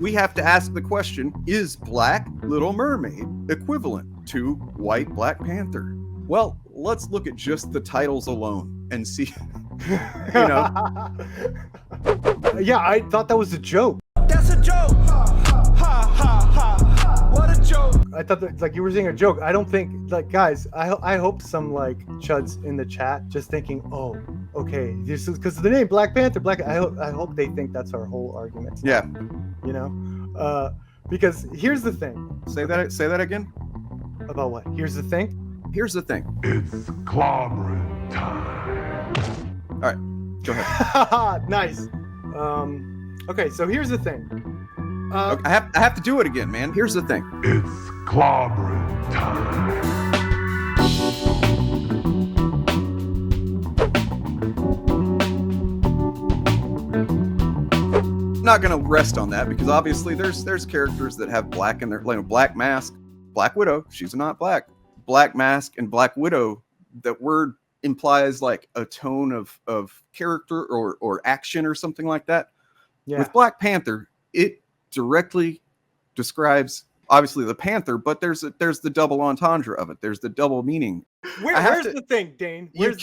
we have to ask the question, is Black Little Mermaid equivalent to white Black Panther? Well, let's look at just the titles alone and see, you know. Yeah, I thought that was a joke. That's a joke. Ha ha ha. What a joke. I thought that, like, you were saying a joke. I don't think, like, guys, I hope some, like, chuds in the chat just thinking, oh, okay, this is because of the name Black Panther. I hope they think that's our whole argument. Yeah. You know, because here's the thing. Say that again. About what? Here's the thing. Here's the thing. It's clobbering time. All right, go ahead. Nice. Okay, so here's the thing. Okay, I have to do it again, man. Here's the thing. It's clobbering time. I'm not gonna rest on that because obviously there's characters that have black in their, like, Black Mask, Black Widow. She's not black. Black Mask and Black Widow. That word implies like a tone of character or action or something like that. Yeah. With Black Panther, it directly describes obviously the Panther, but there's the double entendre of it. There's the double meaning. Where's the thing, Dane? You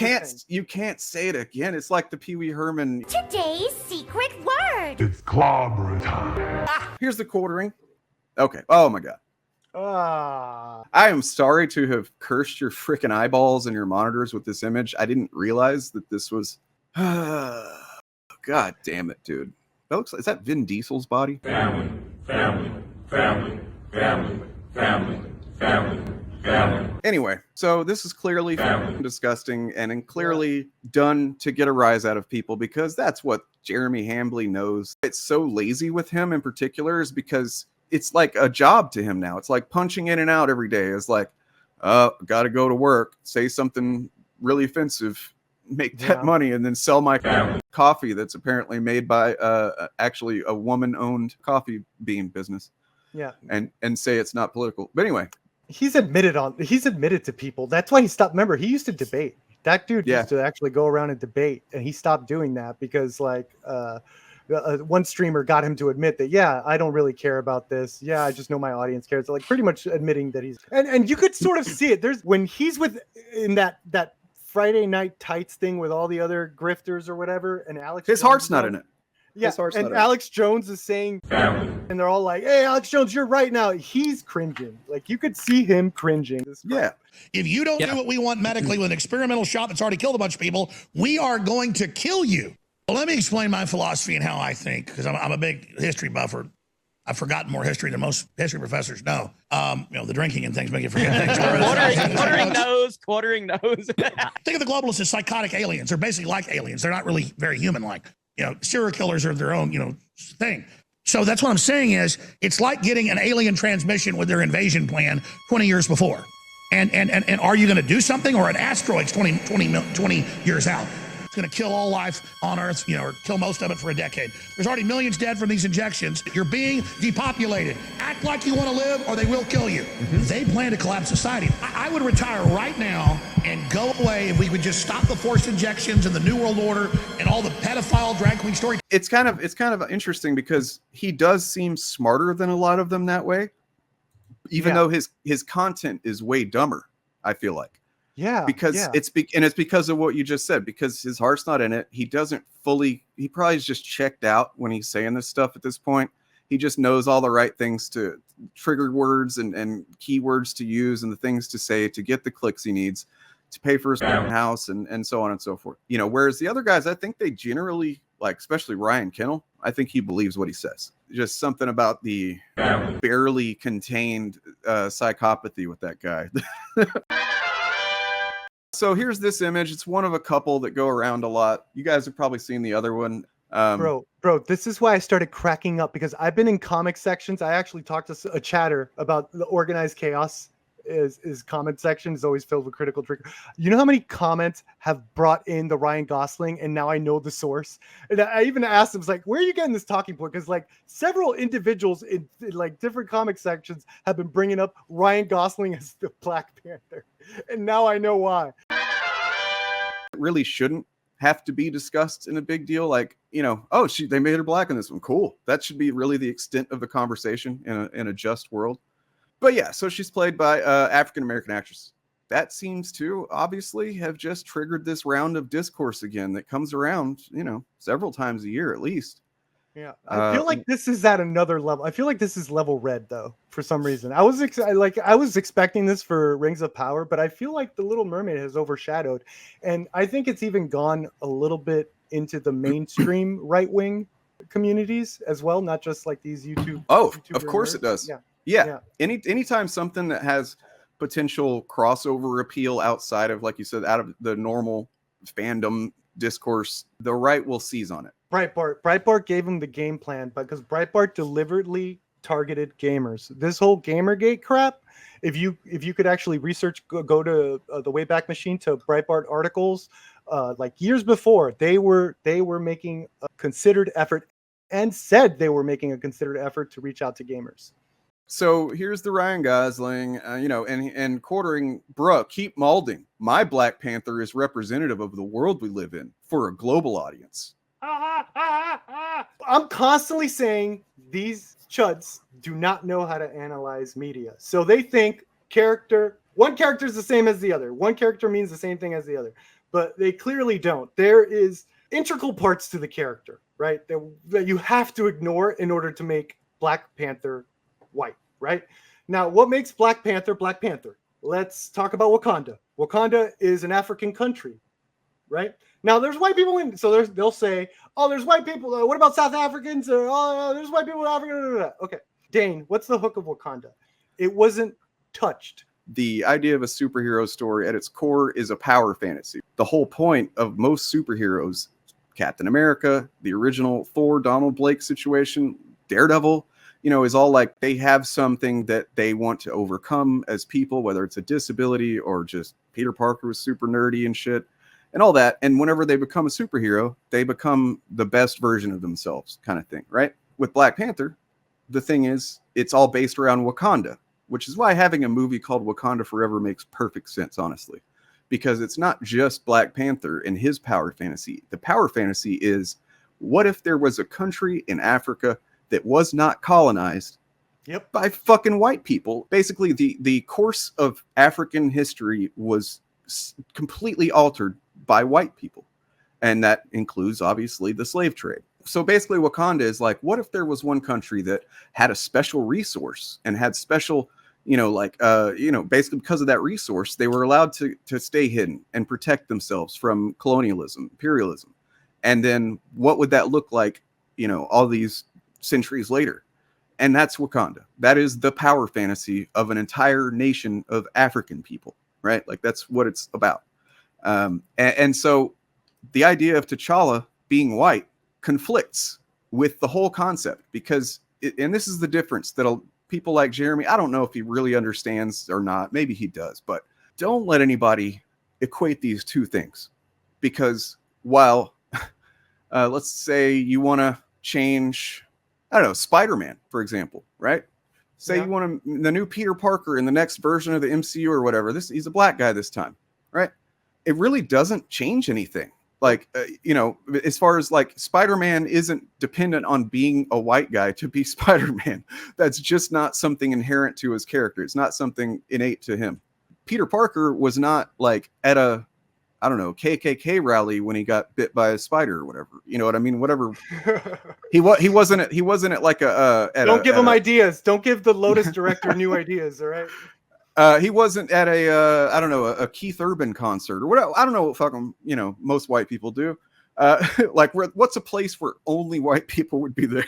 can't say it again. It's like the Pee Wee Herman. Today's secret word. It's clobbering time. Here's the quartering. Okay. Oh my God. I am sorry to have cursed your freaking eyeballs and your monitors with this image. I didn't realize that this was. God damn it, dude. That looks like, is that Vin Diesel's body? Family, family, family, family, family, family, family. Anyway, so this is clearly disgusting and clearly done to get a rise out of people because that's what Jeremy Hambley knows. It's so lazy with him in particular is because it's like a job to him now. It's like punching in and out every day. It's like, gotta go to work, say something really offensive, make that money, and then sell my coffee that's apparently made by actually a woman-owned coffee bean business. Yeah. And say it's not political. But anyway. He's admitted to people. That's why he stopped. Remember, he used to debate. That dude used to actually go around and debate, and he stopped doing that because, like, one streamer got him to admit that, yeah, I don't really care about this. Yeah, I just know my audience cares. Like, pretty much admitting that he's and you could sort of see it. There's when he's in that Friday Night Tights thing with all the other grifters or whatever, and Alex. His heart's not in it. Yeah, and Alex Jones is saying, and they're all like, "Hey, Alex Jones, you're right now." He's cringing. Like, you could see him cringing. Yeah. If you don't do what we want medically with an experimental shot that's already killed a bunch of people, we are going to kill you. Well, let me explain my philosophy and how I think, because I'm a big history buffer. I've forgotten more history than most history professors know. The drinking and things make you forget things. quartering nose. Think of the globalists as psychotic aliens. They're basically like aliens. They're not really very human-like. Serial killers are their own, thing. So that's what I'm saying is it's like getting an alien transmission with their invasion plan 20 years before. And are you going to do something, or an asteroid's 20 years out? It's going to kill all life on Earth, or kill most of it for a decade. There's already millions dead from these injections. You're being depopulated. Act like you want to live, or they will kill you. They plan to collapse society. I would retire right now and go away if we would just stop the forced injections and the New World Order and all the pedophile drag queen story. It's kind of interesting because he does seem smarter than a lot of them that way, even though his content is way dumber, I feel like. Yeah, because it's because of what you just said, because his heart's not in it. He probably is just checked out when he's saying this stuff at this point. He just knows all the right things to trigger words and keywords to use and the things to say to get the clicks he needs to pay for his house and so on and so forth. Whereas the other guys, I think they generally, like, especially Ryan Kennel, I think he believes what he says. Just something about the barely contained psychopathy with that guy. So here's this image. It's one of a couple that go around a lot. You guys have probably seen the other one. Bro, this is why I started cracking up, because I've been in comic sections. I actually talked to a chatter about the organized chaos. Is comment section is always filled with critical trigger. You know how many comments have brought in the Ryan Gosling, and now I know the source. And I even asked him, like, where are you getting this talking point? Because, like, several individuals in like different comic sections have been bringing up Ryan Gosling as the Black Panther, and now I know why. It really shouldn't have to be discussed in a big deal. Like, you know, oh, they made her black in this one. Cool. That should be really the extent of the conversation in a just world. But yeah, so she's played by African-American actress. That seems to obviously have just triggered this round of discourse again that comes around, you know, several times a year at least. Yeah, I feel like this is at another level. I feel like this is level red though, for some reason. I was expecting this for Rings of Power, but I feel like The Little Mermaid has overshadowed, and I think it's even gone a little bit into the mainstream right wing communities as well, not just like these YouTube. Oh, YouTuber of course nerds. it does. Yeah. Yeah. Anytime something that has potential crossover appeal outside of, like you said, out of the normal fandom discourse, the right will seize on it. Breitbart gave him the game plan because Breitbart deliberately targeted gamers. This whole Gamergate crap, if you could actually research, go to the Wayback Machine to Breitbart articles, like years before, they were making a considered effort and said they were making a considered effort to reach out to gamers. So here's the Ryan Gosling, and quartering, bruh, keep molding. My Black Panther is representative of the world we live in for a global audience. I'm constantly saying these chuds do not know how to analyze media. So they think one character is the same as the other. One character means the same thing as the other. But they clearly don't. There is integral parts to the character, right? That you have to ignore in order to make Black Panther white, right? Now, what makes Black Panther Black Panther? Let's talk about Wakanda. Wakanda is an African country, right? Now, there's white people in, so they'll say, oh, there's white people. What about South Africans? Oh, there's white people in Africa. Okay. Dane, what's the hook of Wakanda? It wasn't touched. The idea of a superhero story at its core is a power fantasy. The whole point of most superheroes, Captain America, the original Thor, Donald Blake situation, Daredevil, you know, is all like they have something that they want to overcome as people, whether it's a disability or just Peter Parker was super nerdy and shit and all that. And whenever they become a superhero, they become the best version of themselves, kind of thing, right? With Black Panther, the thing is, it's all based around Wakanda, which is why having a movie called Wakanda Forever makes perfect sense, honestly, because it's not just Black Panther and his power fantasy. The power fantasy is, what if there was a country in Africa that was not colonized by fucking white people? Basically, the course of African history was completely altered by white people. And that includes, obviously, the slave trade. So basically, Wakanda is like, what if there was one country that had a special resource and had special, basically because of that resource, they were allowed to stay hidden and protect themselves from colonialism, imperialism. And then what would that look like, all these centuries later? And that's Wakanda. That is the power fantasy of an entire nation of African people, right? Like, that's what it's about. And so the idea of T'Challa being white conflicts with the whole concept, because and this is the difference that people like Jeremy, I don't know if he really understands or not, maybe he does, but don't let anybody equate these two things. Because while let's say you want to change, I don't know, Spider-Man, for example, right? Say you want the new Peter Parker in the next version of the MCU or whatever, he's a black guy this time, right? It really doesn't change anything. Like, as far as like Spider-Man isn't dependent on being a white guy to be Spider-Man. That's just not something inherent to his character. It's not something innate to him. Peter Parker was not like at a, I don't know, KKK rally when he got bit by a spider or whatever. You know what I mean? Whatever. He wasn't at like Don't give him ideas. Don't give the Lotus director new ideas. All right. He wasn't at a Keith Urban concert or whatever. I don't know what fucking, most white people do. Like, what's a place where only white people would be there?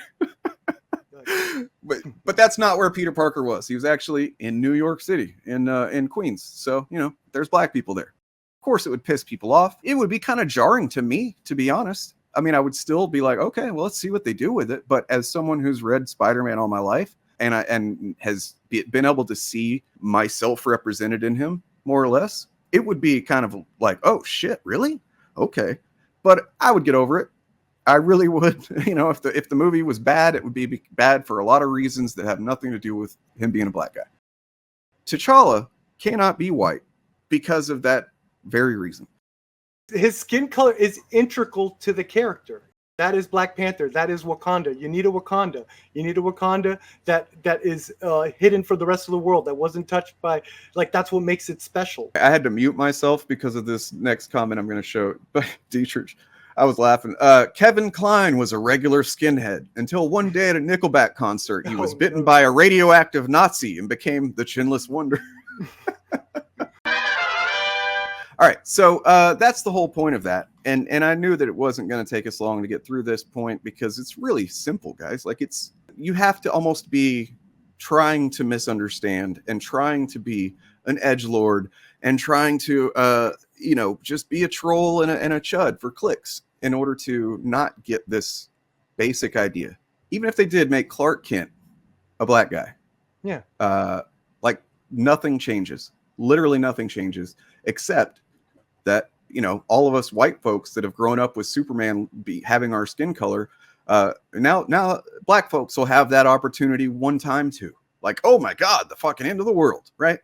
but that's not where Peter Parker was. He was actually in New York City, in Queens. So, there's black people there. Of course, it would piss people off. It would be kind of jarring to me, to be honest. I mean, I would still be like, okay, well, let's see what they do with it. But as someone who's read Spider-Man all my life, and has been able to see myself represented in him, more or less, it would be kind of like, oh shit, really? Okay. But I would get over it. I really would. If the movie was bad, it would be bad for a lot of reasons that have nothing to do with him being a black guy. T'Challa cannot be white because of that very reason. His skin color is integral to the character. That is Black Panther. That is Wakanda. You need a Wakanda. You need a Wakanda that is hidden for the rest of the world, that wasn't touched by, like, that's what makes it special. I had to mute myself because of this next comment I'm going to show. But Dietrich, I was laughing. Kevin Kline was a regular skinhead until one day at a Nickelback concert, he was bitten by a radioactive Nazi and became the Chinless Wonder. All right, so that's the whole point of that, and I knew that it wasn't going to take us long to get through this point because it's really simple, guys. Like, you have to almost be trying to misunderstand and trying to be an edgelord and trying to just be a troll and a chud for clicks in order to not get this basic idea. Even if they did make Clark Kent a black guy, yeah, like, nothing changes. Literally nothing changes, except that, all of us white folks that have grown up with Superman having our skin color, now black folks will have that opportunity one time too. Like, oh my God, the fucking end of the world, right?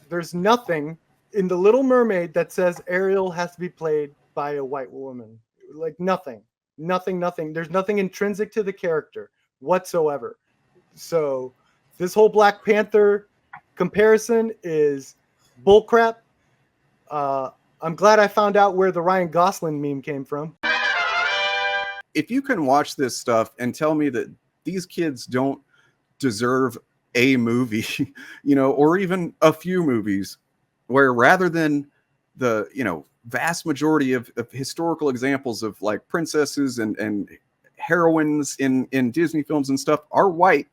There's nothing in The Little Mermaid that says Ariel has to be played by a white woman. Like, nothing. There's nothing intrinsic to the character whatsoever. So this whole Black Panther comparison is bullcrap. I'm glad I found out where the Ryan Gosling meme came from. If you can watch this stuff and tell me that these kids don't deserve a movie, or even a few movies, where rather than the, vast majority of historical examples of, like, princesses and heroines in Disney films and stuff are white,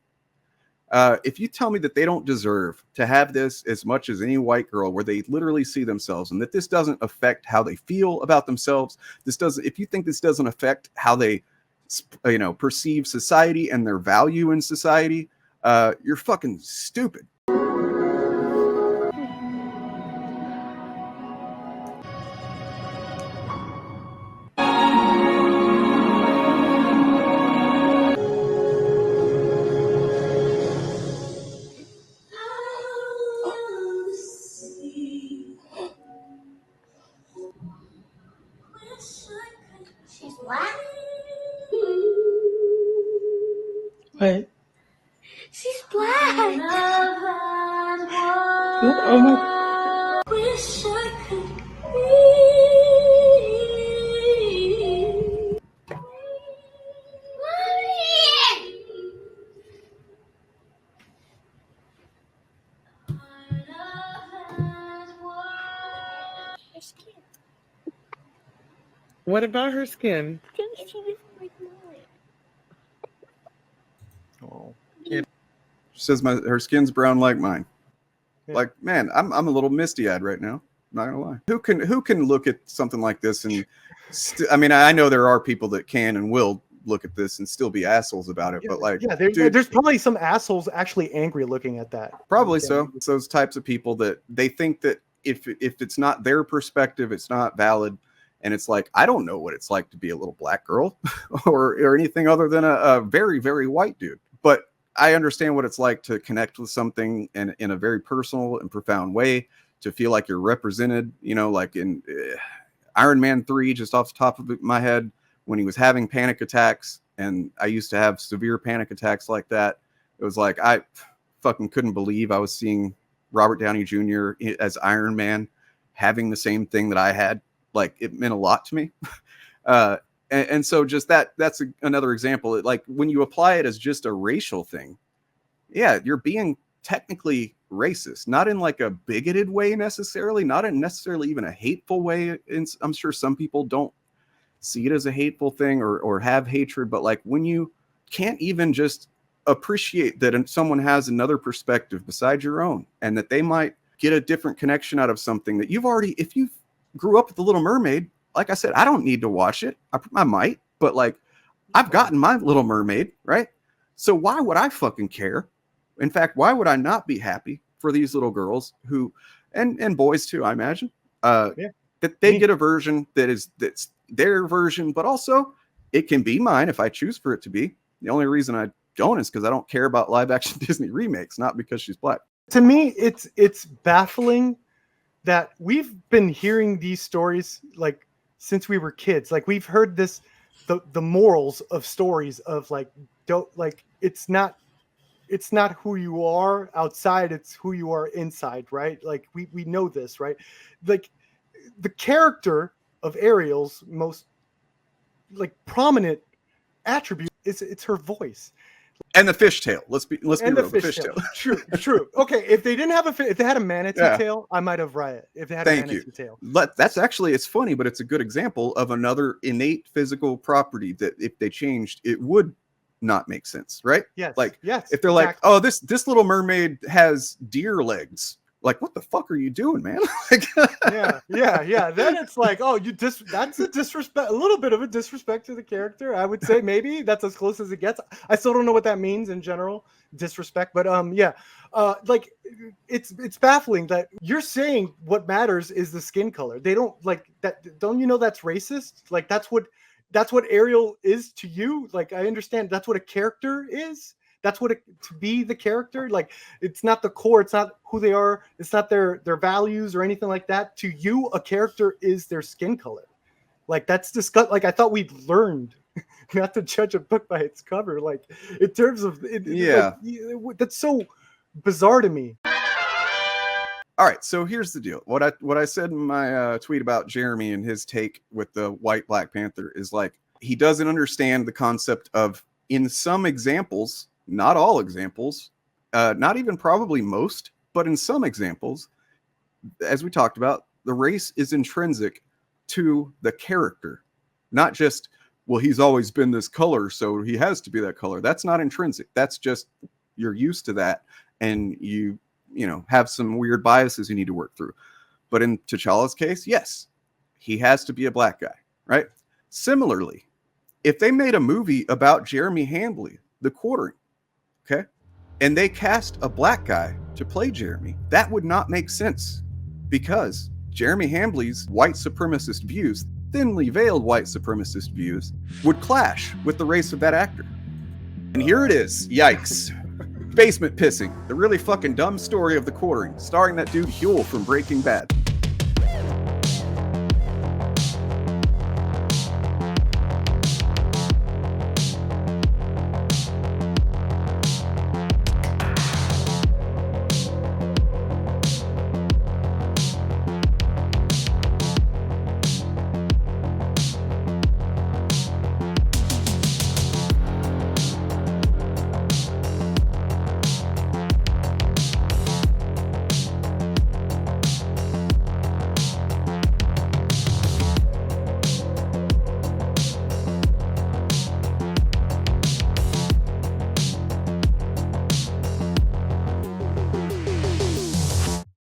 if you tell me that they don't deserve to have this as much as any white girl, where they literally see themselves, and that this doesn't affect how they feel about themselves, if you think this doesn't affect how they, perceive society and their value in society, you're fucking stupid. She's black? What? She's black. Oh my. Wish I could be. Her skin. What about her skin? She was like mine. Oh. She says her skin's brown like mine. Yeah. Like, man, I'm a little misty-eyed right now. Not gonna lie. Who can look at something like this and I know there are people that can and will look at this and still be assholes about it, but like, there's probably some assholes actually angry looking at that. Probably so. It's those types of people that they think that if it's not their perspective, it's not valid. And it's like, I don't know what it's like to be a little black girl or anything other than a very, very white dude. But I understand what it's like to connect with something in a very personal and profound way, to feel like you're represented, like in Iron Man 3, just off the top of my head, when he was having panic attacks, and I used to have severe panic attacks like that. It was like, I fucking couldn't believe I was seeing Robert Downey Jr. as Iron Man having the same thing that I had. Like, it meant a lot to me. And so just that's another example. Like, when you apply it as just a racial thing, yeah, you're being technically racist, not in like a bigoted way necessarily, not in necessarily even a hateful way. And I'm sure some people don't see it as a hateful thing or have hatred, but like, when you can't even just appreciate that someone has another perspective besides your own, and that they might get a different connection out of something that if you grew up with The Little Mermaid, like I said, I don't need to watch it. I might, but like, I've gotten my Little Mermaid, right? So why would I fucking care? In fact, why would I not be happy for these little girls who, and boys too, I imagine, that they get a version that's their version, but also it can be mine if I choose for it to be. The only reason I don't is because I don't care about live action Disney remakes, not because she's black. To me, it's baffling that we've been hearing these stories like since we were kids. Like we've heard this, the morals of stories of like, don't like, it's not who you are outside, it's who you are inside, right? Like we know this, right? Like the character of Ariel's most like prominent attribute is it's her voice. And the fishtail. Let's be real. The fishtail. True. Okay, if they didn't have if they had a manatee tail, I might have rioted. If they had a manatee tail. That's actually, it's funny, but it's a good example of another innate physical property that if they changed, it would not make sense, right? Yes. Like, yes, if they're like, oh, this little mermaid has deer legs. Like, what the fuck are you doing, man? Like, yeah. Then it's like, oh, that's a disrespect, a little bit of a disrespect to the character. I would say maybe that's as close as it gets. I still don't know what that means in general, disrespect. But like it's baffling that you're saying what matters is the skin color. They don't like that. Don't you know that's racist? Like that's what Ariel is to you. Like I understand that's what a character is. That's what to be the character. Like it's not the core. It's not who they are. It's not their values or anything like that. To you, a character is their skin color. Like that's discussed. Like I thought we'd learned not to judge a book by its cover. Like in terms of like, that's so bizarre to me. all right, so here's the deal. What I said in my tweet about Jeremy and his take with the white Black Panther is like he doesn't understand the concept of, in some examples, not all examples, not even probably most, but in some examples, as we talked about, the race is intrinsic to the character, not just, well, he's always been this color, so he has to be that color. That's not intrinsic. That's just you're used to that, and you have some weird biases you need to work through. But in T'Challa's case, yes, he has to be a black guy, right? Similarly, if they made a movie about Jeremy Hambley, the quartering, okay, and they cast a black guy to play Jeremy, that would not make sense because Jeremy Hambley's white supremacist views, thinly veiled white supremacist views, would clash with the race of that actor. And here it is. Yikes. Basement pissing, the really fucking dumb story of the quartering, starring that dude Huel from Breaking Bad.